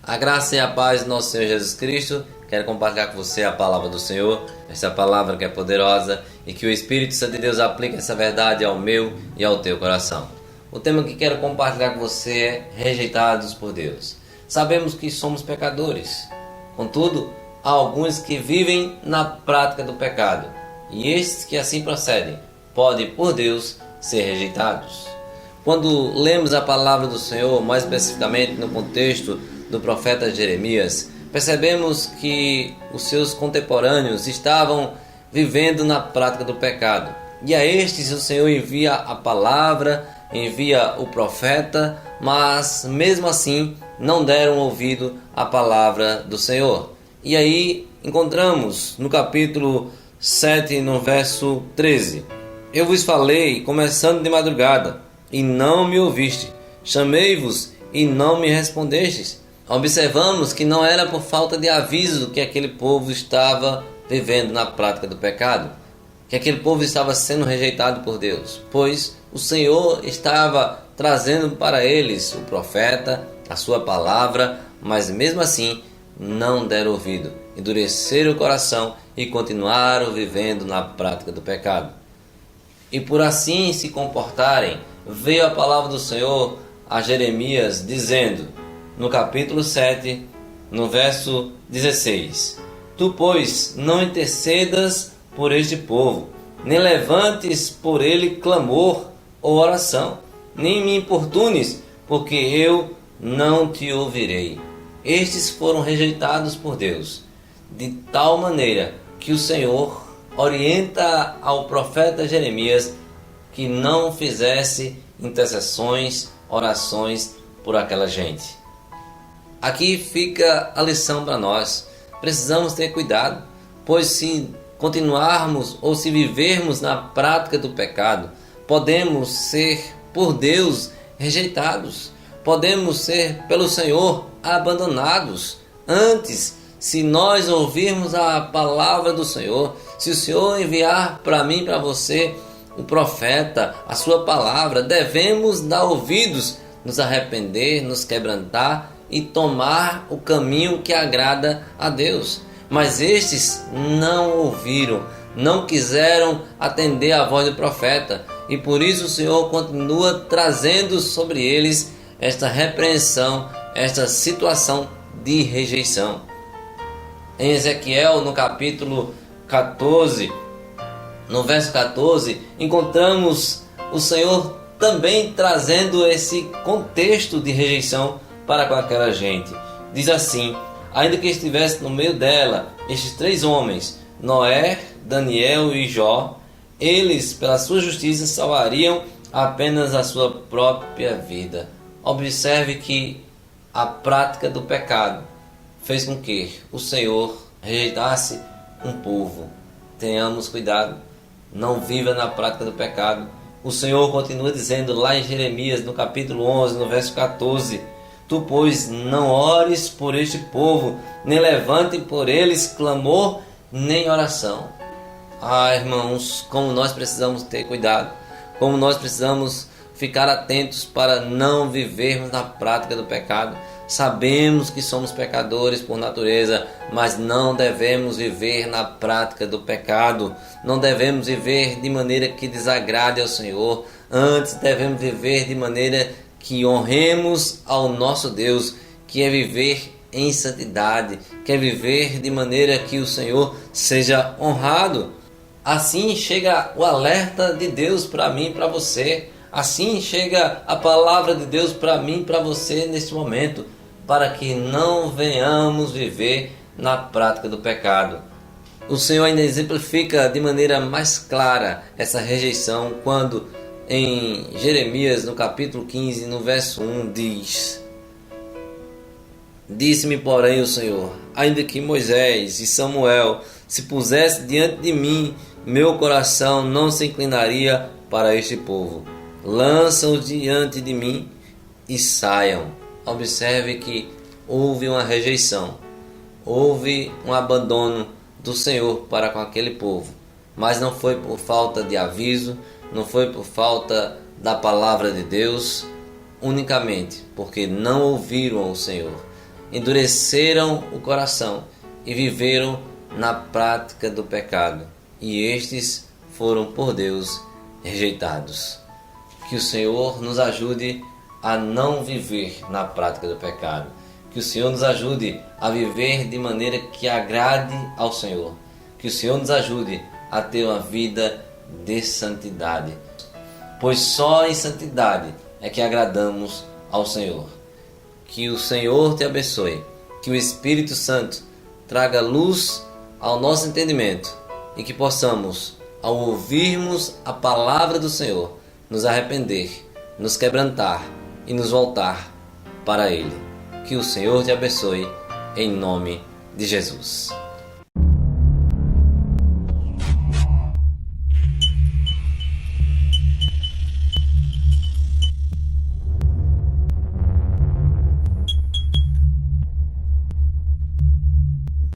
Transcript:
A graça e a paz do nosso Senhor Jesus Cristo. Quero compartilhar com você a palavra do Senhor, essa palavra que é poderosa e que o Espírito Santo de Deus aplique essa verdade ao meu e ao teu coração. O tema que quero compartilhar com você é rejeitados por Deus. Sabemos que somos pecadores, contudo, há alguns que vivem na prática do pecado e estes que assim procedem podem, por Deus, ser rejeitados. Quando lemos a palavra do Senhor, mais especificamente no contexto do profeta Jeremias, percebemos que os seus contemporâneos estavam vivendo na prática do pecado. E a estes o Senhor envia a palavra, envia o profeta, mas mesmo assim não deram ouvido à palavra do Senhor. E aí encontramos no capítulo 7, no verso 13: Eu vos falei, começando de madrugada, e não me ouviste. Chamei-vos e não me respondestes. Observamos que não era por falta de aviso que aquele povo estava vivendo na prática do pecado, que aquele povo estava sendo rejeitado por Deus, pois o Senhor estava trazendo para eles o profeta, a sua palavra, mas mesmo assim não deram ouvido, endureceram o coração e continuaram vivendo na prática do pecado. E por assim se comportarem, veio a palavra do Senhor a Jeremias dizendo, no capítulo 7, no verso 16: Tu, pois, não intercedas por este povo, nem levantes por ele clamor ou oração, nem me importunes, porque eu não te ouvirei. Estes foram rejeitados por Deus, de tal maneira que o Senhor orienta ao profeta Jeremias que não fizesse intercessões, orações por aquela gente. Aqui fica a lição para nós. Precisamos ter cuidado, pois se continuarmos ou se vivermos na prática do pecado, podemos ser por Deus rejeitados, podemos ser pelo Senhor abandonados. Antes, se nós ouvirmos a palavra do Senhor, se o Senhor enviar para mim, para você, o profeta, a sua palavra, devemos dar ouvidos, nos arrepender, nos quebrantar e tomar o caminho que agrada a Deus. Mas estes não ouviram, não quiseram atender a voz do profeta, e por isso o Senhor continua trazendo sobre eles esta repreensão, esta situação de rejeição. Em Ezequiel, no capítulo 14, no verso 14, encontramos o Senhor também trazendo esse contexto de rejeição para com aquela gente. Diz assim: ainda que estivesse no meio dela estes três homens, Noé, Daniel e Jó, eles pela sua justiça salvariam apenas a sua própria vida. Observe que a prática do pecado fez com que o Senhor rejeitasse um povo. Tenhamos cuidado, não viva na prática do pecado. O Senhor continua dizendo lá em Jeremias, no capítulo 11, no verso 14: Tu, pois, não ores por este povo, nem levante por eles clamor, nem oração. Ah, irmãos, como nós precisamos ter cuidado, como nós precisamos ficar atentos para não vivermos na prática do pecado. Sabemos que somos pecadores por natureza, mas não devemos viver na prática do pecado. Não devemos viver de maneira que desagrade ao Senhor. Antes devemos viver de maneira que honremos ao nosso Deus, que é viver em santidade, que é viver de maneira que o Senhor seja honrado. Assim chega o alerta de Deus para mim e para você. Assim chega a palavra de Deus para mim e para você neste momento, para que não venhamos viver na prática do pecado. O Senhor ainda exemplifica de maneira mais clara essa rejeição quando em Jeremias, no capítulo 15, no verso 1, diz: Disse-me, porém, o Senhor, ainda que Moisés e Samuel se pusessem diante de mim, meu coração não se inclinaria para este povo. Lança-os diante de mim e saiam. Observe que houve uma rejeição, houve um abandono do Senhor para com aquele povo, mas não foi por falta de aviso, não foi por falta da palavra de Deus, unicamente porque não ouviram o Senhor. endureceram o coração e viveram na prática do pecado, e estes foram por Deus rejeitados. Que o Senhor nos ajude a não viver na prática do pecado. Que o Senhor nos ajude a viver de maneira que agrade ao Senhor. Que o Senhor nos ajude a ter uma vida de santidade, pois só em santidade é que agradamos ao Senhor. Que o Senhor te abençoe, que o Espírito Santo traga luz ao nosso entendimento e que possamos, ao ouvirmos a palavra do Senhor, nos arrepender, nos quebrantar e nos voltar para Ele. Que o Senhor te abençoe, em nome de Jesus.